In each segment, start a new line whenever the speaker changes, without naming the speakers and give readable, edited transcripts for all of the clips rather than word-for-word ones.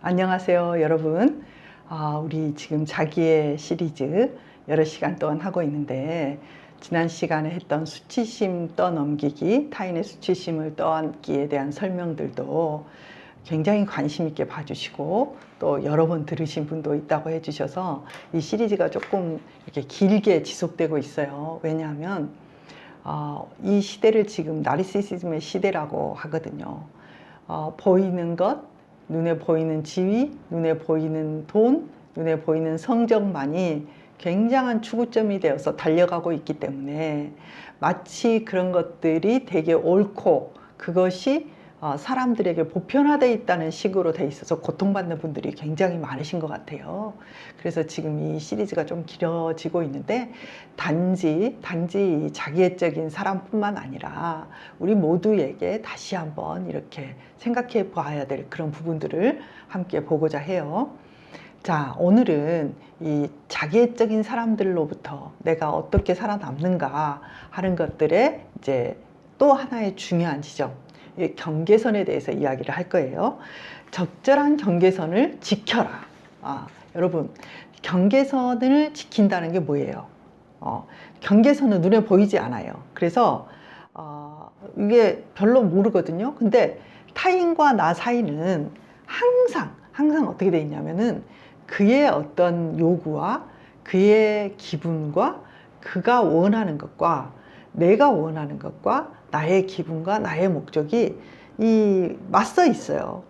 안녕하세요, 여러분. 우리 지금 자기의 시리즈 여러 시간 동안 하고 있는데, 지난 시간에 했던 수치심 떠넘기기, 타인의 수치심을 떠안기에 대한 설명들도 굉장히 관심 있게 봐주시고, 또 여러 번 들으신 분도 있다고 해주셔서 이 시리즈가 조금 이렇게 길게 지속되고 있어요. 왜냐하면 이 시대를 지금 나르시시즘의 시대라고 하거든요. 보이는 것, 눈에 보이는 지위, 눈에 보이는 돈, 눈에 보이는 성적만이 굉장한 추구점이 되어서 달려가고 있기 때문에 마치 그런 것들이 되게 옳고 그것이 사람들에게 보편화되어 있다는 식으로 돼 있어서 고통받는 분들이 굉장히 많으신 것 같아요. 그래서 지금 이 시리즈가 좀 길어지고 있는데, 단지 자기애적인 사람뿐만 아니라 우리 모두에게 다시 한번 이렇게 생각해 봐야 될 그런 부분들을 함께 보고자 해요. 자, 오늘은 이 자기애적인 사람들로부터 내가 어떻게 살아남는가 하는 것들의 이제 또 하나의 중요한 지점, 경계선에 대해서 이야기를 할 거예요. 적절한 경계선을 지켜라. 여러분, 경계선을 지킨다는 게 뭐예요? 경계선은 눈에 보이지 않아요. 그래서 이게 별로 모르거든요. 근데 타인과 나 사이는 항상 어떻게 돼 있냐면은 그의 어떤 요구와 그의 기분과 그가 원하는 것과 내가 원하는 것과 나의 기분과 나의 목적이 맞서 있어요.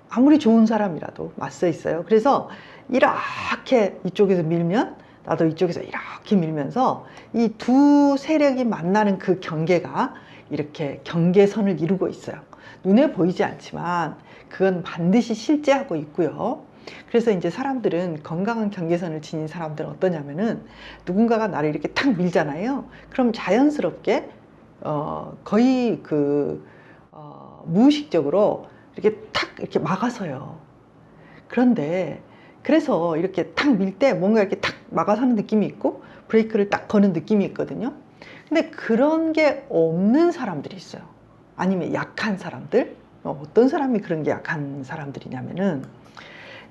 아무리 좋은 사람이라도 맞서 있어요. 그래서 이렇게 이쪽에서 밀면 나도 이쪽에서 이렇게 밀면서 이 두 세력이 만나는 그 경계가 이렇게 경계선을 이루고 있어요. 눈에 보이지 않지만 그건 반드시 실제하고 있고요. 그래서 이제 사람들은, 건강한 경계선을 지닌 사람들은 어떠냐면은, 누군가가 나를 이렇게 탁 밀잖아요. 그럼 자연스럽게 거의 무의식적으로 이렇게 탁 이렇게 막아서요. 그런데 그래서 이렇게 탁 밀 때 뭔가 이렇게 탁 막아서는 느낌이 있고 브레이크를 딱 거는 느낌이 있거든요. 근데 그런 게 없는 사람들이 있어요. 아니면 약한 사람들. 어떤 사람이 그런 게 약한 사람들이냐면은,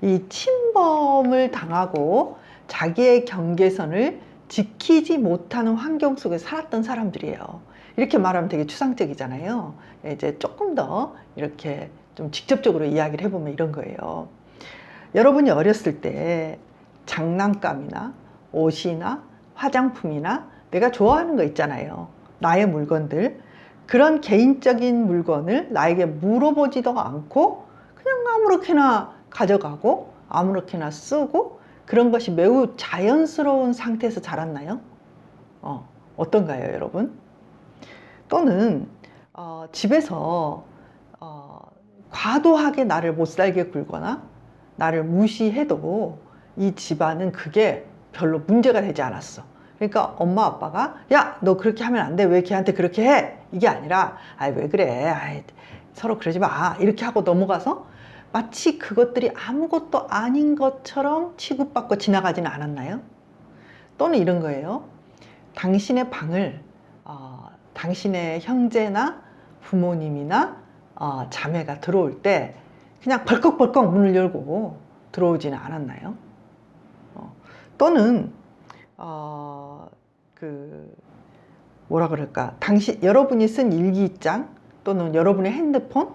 이 침범을 당하고 자기의 경계선을 지키지 못하는 환경 속에 살았던 사람들이에요. 이렇게 말하면 되게 추상적이잖아요. 이제 조금 더 이렇게 좀 직접적으로 이야기를 해보면 이런 거예요. 여러분이 어렸을 때 장난감이나 옷이나 화장품이나 내가 좋아하는 거 있잖아요. 나의 물건들. 그런 개인적인 물건을 나에게 물어보지도 않고 그냥 아무렇게나 가져가고 아무렇게나 쓰고, 그런 것이 매우 자연스러운 상태에서 자랐나요? 어떤가요, 여러분? 또는 집에서 과도하게 나를 못 살게 굴거나 나를 무시해도 이 집안은 그게 별로 문제가 되지 않았어. 그러니까 엄마 아빠가 야, 너 그렇게 하면 안 돼. 왜 걔한테 그렇게 해? 이게 아니라 왜 그래? 서로 그러지 마. 이렇게 하고 넘어가서 마치 그것들이 아무것도 아닌 것처럼 취급받고 지나가지는 않았나요? 또는 이런 거예요. 당신의 방을 당신의 형제나 부모님이나 자매가 들어올 때 그냥 벌컥벌컥 문을 열고 들어오지는 않았나요? 또는 뭐라 그럴까, 여러분이 쓴 일기장, 또는 여러분의 핸드폰,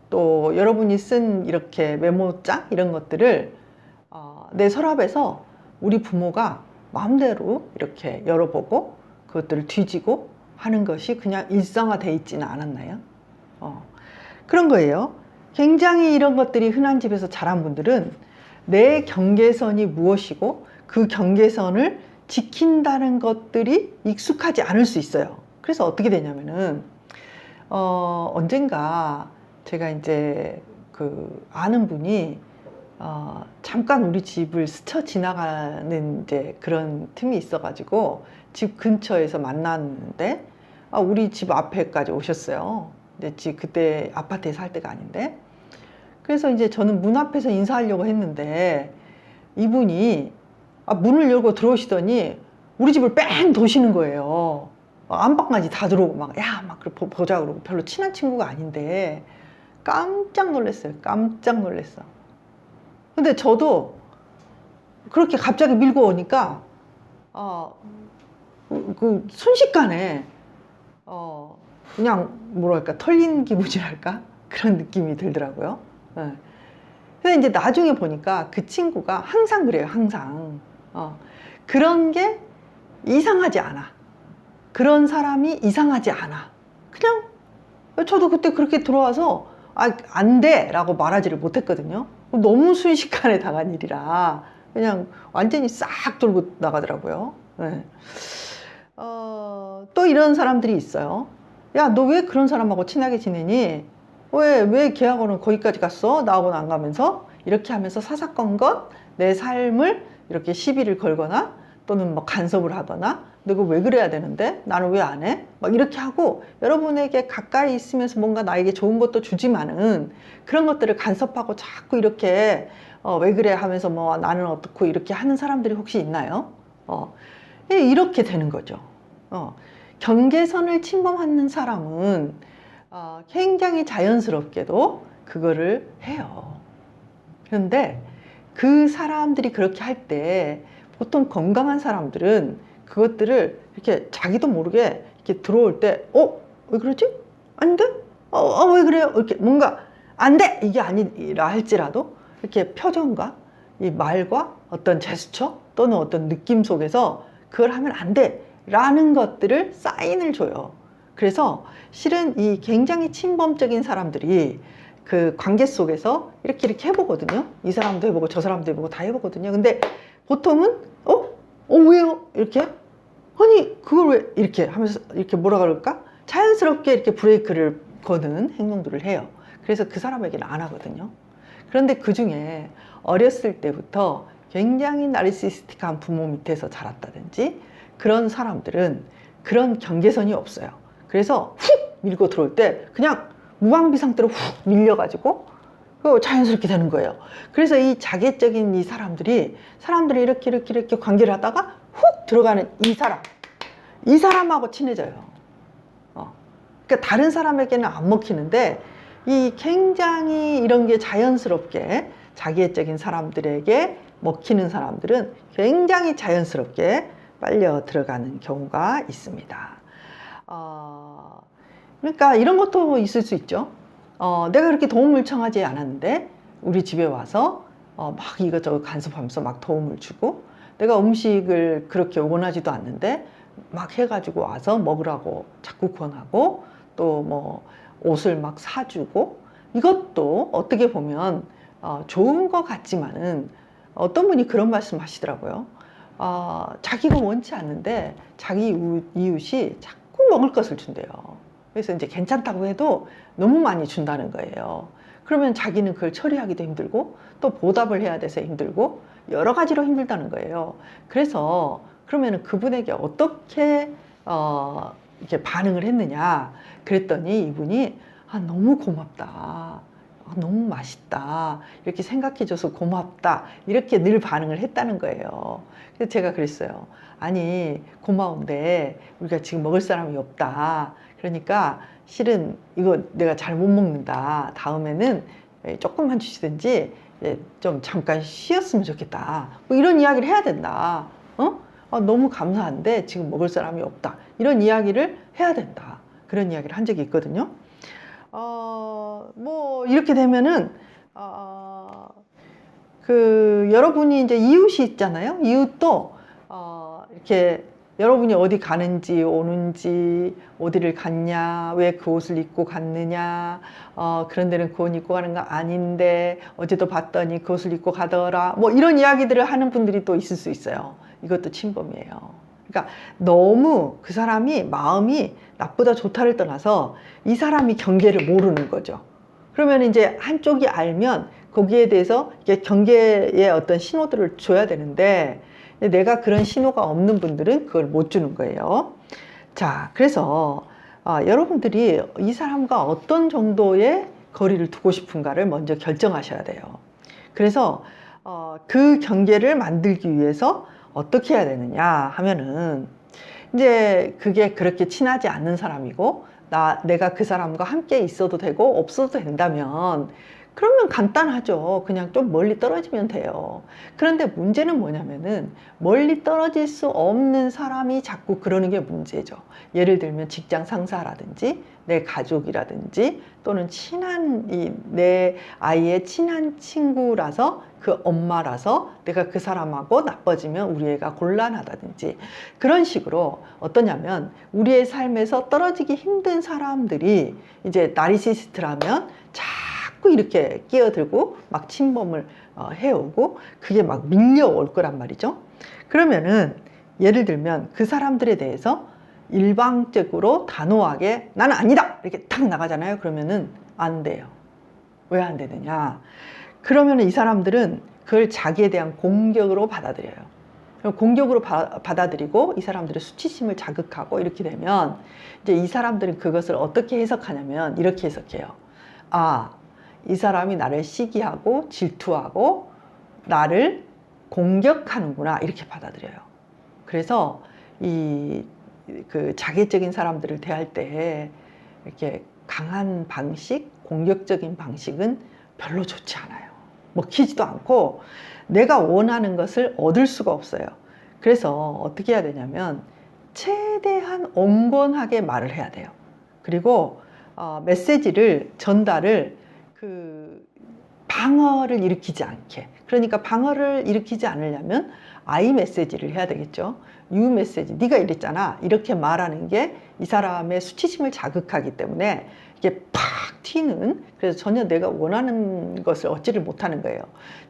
또 여러분이 쓴 이렇게 메모장, 이런 것들을 내 서랍에서 우리 부모가 마음대로 이렇게 열어보고 그것들을 뒤지고 하는 것이 그냥 일상화되어 있지는 않았나요? 그런 거예요. 굉장히 이런 것들이 흔한 집에서 자란 분들은 내 경계선이 무엇이고 그 경계선을 지킨다는 것들이 익숙하지 않을 수 있어요. 그래서 어떻게 되냐면은 언젠가 제가 이제 아는 분이 잠깐 우리 집을 스쳐 지나가는 이제 그런 틈이 있어가지고 집 근처에서 만났는데, 우리 집 앞에까지 오셨어요. 근데 그때 아파트에 살 때가 아닌데, 그래서 이제 저는 문 앞에서 인사하려고 했는데 이분이 문을 열고 들어오시더니 우리 집을 뺑 도시는 거예요. 안방까지 다 들어오고 막 보자 그러고, 별로 친한 친구가 아닌데 깜짝 놀랐어요. 깜짝 놀랐어. 근데 저도 그렇게 갑자기 밀고 오니까 그 순식간에 그냥 뭐랄까 털린 기분이랄까 그런 느낌이 들더라고요. 네. 근데 이제 나중에 보니까 그 친구가 항상 그래요. 항상 그런 게 이상하지 않아. 그런 사람이 이상하지 않아. 그냥 저도 그때 그렇게 들어와서 안 돼! 라고 말하지를 못했거든요. 너무 순식간에 당한 일이라 그냥 완전히 싹 돌고 나가더라고요. 네. 또 이런 사람들이 있어요. 야, 너 왜 그런 사람하고 친하게 지내니? 왜 걔하고는 거기까지 갔어? 나하고는 안 가면서? 이렇게 하면서 사사건건 내 삶을 이렇게 시비를 걸거나 또는 뭐 간섭을 하거나 너가 왜 그래야 되는데? 나는 왜 안 해? 막 이렇게 하고 여러분에게 가까이 있으면서 뭔가 나에게 좋은 것도 주지만은 그런 것들을 간섭하고 자꾸 이렇게 왜 그래 하면서 뭐 나는 어떻고 이렇게 하는 사람들이 혹시 있나요? 이렇게 되는 거죠. 경계선을 침범하는 사람은 굉장히 자연스럽게도 그거를 해요. 그런데 그 사람들이 그렇게 할 때 보통 건강한 사람들은 그것들을 이렇게 자기도 모르게 이렇게 들어올 때, 왜 그러지? 아닌데? 왜 그래요? 이렇게 뭔가 안 돼! 이게 아니라 할지라도 이렇게 표정과 이 말과 어떤 제스처 또는 어떤 느낌 속에서 그걸 하면 안 돼! 라는 것들을 사인을 줘요. 그래서 실은 이 굉장히 침범적인 사람들이 그 관계 속에서 이렇게 해보거든요. 이 사람도 해보고 저 사람도 해보고 다 해보거든요. 근데 보통은 왜요? 이렇게? 아니 그걸 왜 이렇게 하면서 이렇게 뭐라 그럴까? 자연스럽게 이렇게 브레이크를 거는 행동들을 해요. 그래서 그 사람에게는 안 하거든요. 그런데 그 중에 어렸을 때부터 굉장히 나르시시스틱한 부모 밑에서 자랐다든지 그런 사람들은 그런 경계선이 없어요. 그래서 훅 밀고 들어올 때 그냥 무방비 상태로 훅 밀려가지고 자연스럽게 되는 거예요. 그래서 이 자객적인 이 사람들이 이렇게 관계를 하다가 훅 들어가는 이 사람하고 친해져요. 그러니까 다른 사람에게는 안 먹히는데 이 굉장히 이런 게 자연스럽게 자기애적인 사람들에게 먹히는 사람들은 굉장히 자연스럽게 빨려 들어가는 경우가 있습니다. 그러니까 이런 것도 있을 수 있죠. 내가 그렇게 도움을 청하지 않았는데 우리 집에 와서 막 이것저것 간섭하면서 막 도움을 주고 내가 음식을 그렇게 원하지도 않는데 막 해가지고 와서 먹으라고 자꾸 권하고 또 뭐 옷을 막 사주고 이것도 어떻게 보면 좋은 것 같지만은 어떤 분이 그런 말씀 하시더라고요. 자기가 원치 않는데 자기 이웃이 자꾸 먹을 것을 준대요. 그래서 이제 괜찮다고 해도 너무 많이 준다는 거예요. 그러면 자기는 그걸 처리하기도 힘들고 또 보답을 해야 돼서 힘들고 여러 가지로 힘들다는 거예요. 그래서 그러면 그분에게 어떻게 이렇게 반응을 했느냐 그랬더니 이분이 너무 고맙다. 너무 맛있다. 이렇게 생각해줘서 고맙다. 이렇게 늘 반응을 했다는 거예요. 그래서 제가 그랬어요. 아니, 고마운데 우리가 지금 먹을 사람이 없다. 그러니까 실은 이거 내가 잘 못 먹는다. 다음에는 조금만 주시든지 좀 잠깐 쉬었으면 좋겠다. 뭐 이런 이야기를 해야 된다. 너무 감사한데 지금 먹을 사람이 없다. 이런 이야기를 해야 된다. 그런 이야기를 한 적이 있거든요. 뭐 이렇게 되면은 여러분이 이제 이웃이 있잖아요. 이웃도 이렇게 여러분이 어디 가는지 오는지 어디를 갔냐 왜 그 옷을 입고 갔느냐 그런 데는 그 옷 입고 가는 거 아닌데 어제도 봤더니 그 옷을 입고 가더라 뭐 이런 이야기들을 하는 분들이 또 있을 수 있어요. 이것도 침범이에요. 그러니까 너무 그 사람이 마음이 나쁘다 좋다를 떠나서 이 사람이 경계를 모르는 거죠. 그러면 이제 한쪽이 알면 거기에 대해서 경계의 어떤 신호들을 줘야 되는데 내가 그런 신호가 없는 분들은 그걸 못 주는 거예요. 자, 그래서 여러분들이 이 사람과 어떤 정도의 거리를 두고 싶은가를 먼저 결정하셔야 돼요. 그래서 그 경계를 만들기 위해서 어떻게 해야 되느냐 하면은 이제 그게 그렇게 친하지 않는 사람이고 내가 그 사람과 함께 있어도 되고 없어도 된다면 그러면 간단하죠. 그냥 좀 멀리 떨어지면 돼요. 그런데 문제는 뭐냐면은 멀리 떨어질 수 없는 사람이 자꾸 그러는 게 문제죠. 예를 들면 직장 상사라든지 내 가족이라든지 또는 내 아이의 친한 친구라서 그 엄마라서 내가 그 사람하고 나빠지면 우리 애가 곤란하다든지 그런 식으로 어떠냐면 우리의 삶에서 떨어지기 힘든 사람들이 이제 나르시시스트라면 자꾸 이렇게 끼어들고 막 침범을 해오고 그게 막 밀려올 거란 말이죠. 그러면은 예를 들면 그 사람들에 대해서 일방적으로 단호하게 나는 아니다 이렇게 탁 나가잖아요. 그러면은 안 돼요. 왜 안 되느냐? 그러면 이 사람들은 그걸 자기에 대한 공격으로 받아들여요. 공격으로 받아들이고 이 사람들의 수치심을 자극하고 이렇게 되면 이제 이 사람들은 그것을 어떻게 해석하냐면 이렇게 해석해요. 아, 이 사람이 나를 시기하고 질투하고 나를 공격하는구나 이렇게 받아들여요. 그래서 그 자괴적인 사람들을 대할 때 이렇게 강한 방식, 공격적인 방식은 별로 좋지 않아요. 먹히지도 않고 내가 원하는 것을 얻을 수가 없어요. 그래서 어떻게 해야 되냐면 최대한 온건하게 말을 해야 돼요. 그리고 메시지를 전달을 방어를 일으키지 않게, 그러니까 방어를 일으키지 않으려면 I 메시지를 해야 되겠죠. You 메시지, 네가 이랬잖아 이렇게 말하는 게 이 사람의 수치심을 자극하기 때문에 이게 팍 튀는, 그래서 전혀 내가 원하는 것을 얻지를 못하는 거예요.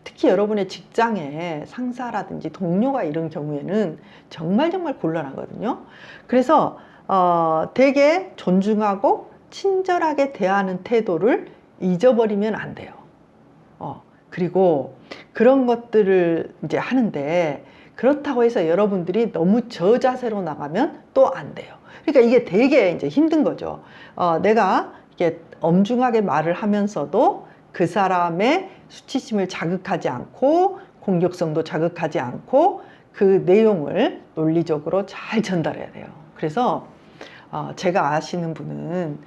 특히 여러분의 직장에 상사라든지 동료가 이런 경우에는 정말 곤란하거든요. 그래서 되게 존중하고 친절하게 대하는 태도를 잊어버리면 안 돼요. 그리고 그런 것들을 이제 하는데 그렇다고 해서 여러분들이 너무 저자세로 나가면 또 안 돼요. 그러니까 이게 되게 이제 힘든 거죠. 내가 이게 엄중하게 말을 하면서도 그 사람의 수치심을 자극하지 않고 공격성도 자극하지 않고 그 내용을 논리적으로 잘 전달해야 돼요. 그래서 제가 아시는 분은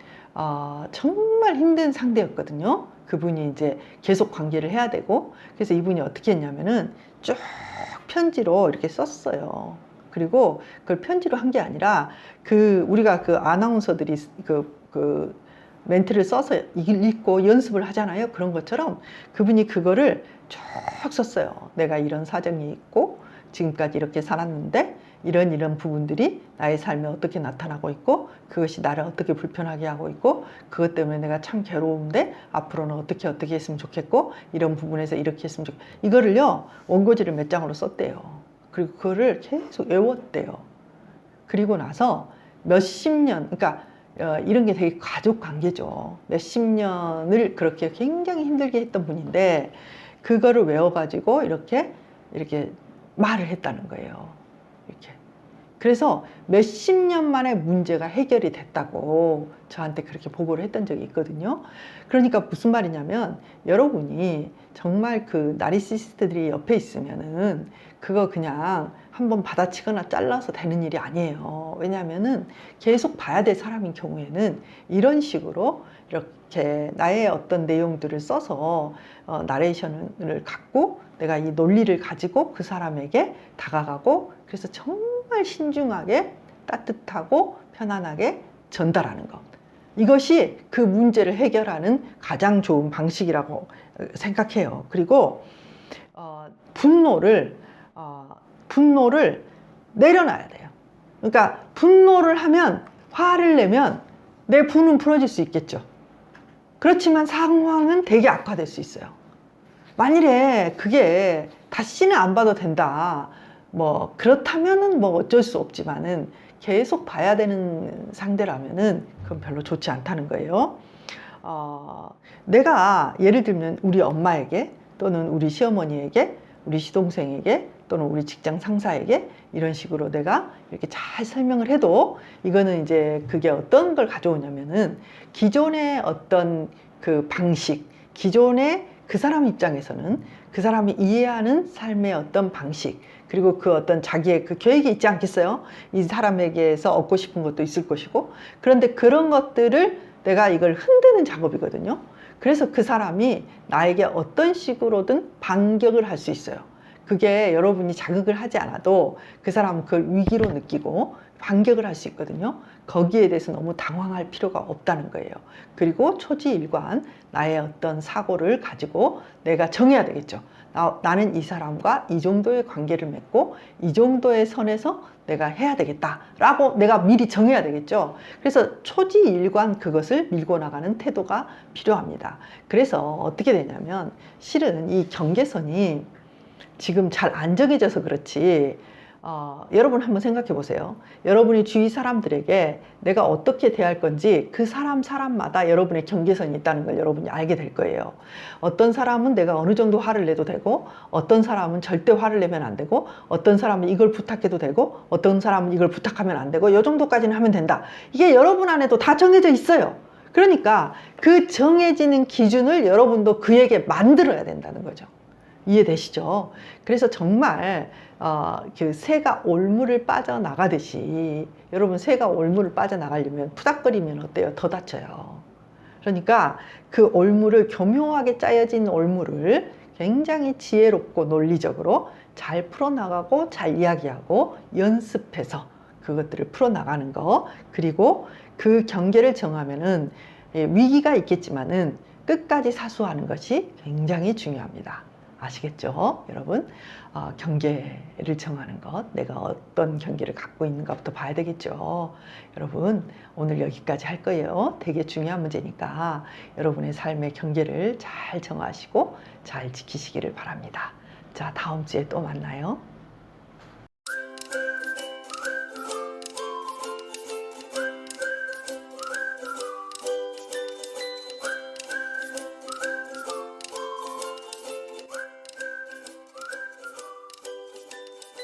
정말 힘든 상대였거든요. 그분이 이제 계속 관계를 해야 되고, 그래서 이분이 어떻게 했냐면은 쭉 편지로 이렇게 썼어요. 그리고 그걸 편지로 한 게 아니라 우리가 그 아나운서들이 그 멘트를 써서 읽고 연습을 하잖아요. 그런 것처럼 그분이 그거를 쭉 썼어요. 내가 이런 사정이 있고 지금까지 이렇게 살았는데 이런 부분들이 나의 삶에 어떻게 나타나고 있고 그것이 나를 어떻게 불편하게 하고 있고 그것 때문에 내가 참 괴로운데 앞으로는 어떻게 했으면 좋겠고 이런 부분에서 이렇게 했으면 좋겠고 이거를요 원고지를 몇 장으로 썼대요. 그리고 그거를 계속 외웠대요. 그리고 나서 몇십 년, 그러니까 이런 게 되게 가족 관계죠. 몇십 년을 그렇게 굉장히 힘들게 했던 분인데 그거를 외워가지고 이렇게 말을 했다는 거예요. 이렇게. 그래서 몇십 년 만에 문제가 해결이 됐다고 저한테 그렇게 보고를 했던 적이 있거든요. 그러니까 무슨 말이냐면 여러분이 정말 그 나르시시스트들이 옆에 있으면은 그거 그냥 한번 받아치거나 잘라서 되는 일이 아니에요. 왜냐하면은 계속 봐야 될 사람인 경우에는 이런 식으로 이렇게 나의 어떤 내용들을 써서 나레이션을 갖고 내가 이 논리를 가지고 그 사람에게 다가가고 그래서 정말 신중하게 따뜻하고 편안하게 전달하는 것. 이것이 그 문제를 해결하는 가장 좋은 방식이라고 생각해요. 그리고 분노를 내려놔야 돼요. 그러니까 분노를 하면 화를 내면 내 분은 풀어질 수 있겠죠. 그렇지만 상황은 되게 악화될 수 있어요. 만일에 그게 다시는 안 봐도 된다. 뭐 그렇다면은 뭐 어쩔 수 없지만은 계속 봐야 되는 상대라면은 그건 별로 좋지 않다는 거예요. 내가 예를 들면 우리 엄마에게 또는 우리 시어머니에게 우리 시동생에게 또는 우리 직장 상사에게 이런 식으로 내가 이렇게 잘 설명을 해도 이거는 이제 그게 어떤 걸 가져오냐면은 기존의 어떤 그 방식, 기존의 그 사람 입장에서는 그 사람이 이해하는 삶의 어떤 방식 그리고 그 어떤 자기의 그 계획이 있지 않겠어요? 이 사람에게서 얻고 싶은 것도 있을 것이고 그런데 그런 것들을 내가 이걸 흔드는 작업이거든요. 그래서 그 사람이 나에게 어떤 식으로든 반격을 할 수 있어요. 그게 여러분이 자극을 하지 않아도 그 사람은 그걸 위기로 느끼고 반격을 할 수 있거든요. 거기에 대해서 너무 당황할 필요가 없다는 거예요. 그리고 초지일관 나의 어떤 사고를 가지고 내가 정해야 되겠죠. 나는 이 사람과 이 정도의 관계를 맺고 이 정도의 선에서 내가 해야 되겠다라고 내가 미리 정해야 되겠죠. 그래서 초지일관 그것을 밀고 나가는 태도가 필요합니다. 그래서 어떻게 되냐면 실은 이 경계선이 지금 잘 안 정해져서 그렇지, 여러분 한번 생각해 보세요. 여러분이 주위 사람들에게 내가 어떻게 대할 건지 그 사람마다 여러분의 경계선이 있다는 걸 여러분이 알게 될 거예요. 어떤 사람은 내가 어느 정도 화를 내도 되고, 어떤 사람은 절대 화를 내면 안 되고, 어떤 사람은 이걸 부탁해도 되고, 어떤 사람은 이걸 부탁하면 안 되고, 이 정도까지는 하면 된다. 이게 여러분 안에도 다 정해져 있어요. 그러니까 그 정해지는 기준을 여러분도 그에게 만들어야 된다는 거죠. 이해되시죠? 그래서 정말 그 새가 올물을 빠져나가듯이, 여러분 새가 올물을 빠져나가려면 푸닥거리면 어때요? 더 다쳐요. 그러니까 그 올물을, 교묘하게 짜여진 올물을 굉장히 지혜롭고 논리적으로 잘 풀어나가고 잘 이야기하고 연습해서 그것들을 풀어나가는 거, 그리고 그 경계를 정하면은 위기가 있겠지만은 끝까지 사수하는 것이 굉장히 중요합니다. 아시겠죠? 여러분, 경계를 정하는 것, 내가 어떤 경계를 갖고 있는가부터 봐야 되겠죠. 여러분, 오늘 여기까지 할 거예요. 되게 중요한 문제니까 여러분의 삶의 경계를 잘 정하시고 잘 지키시기를 바랍니다. 자, 다음 주에 또 만나요.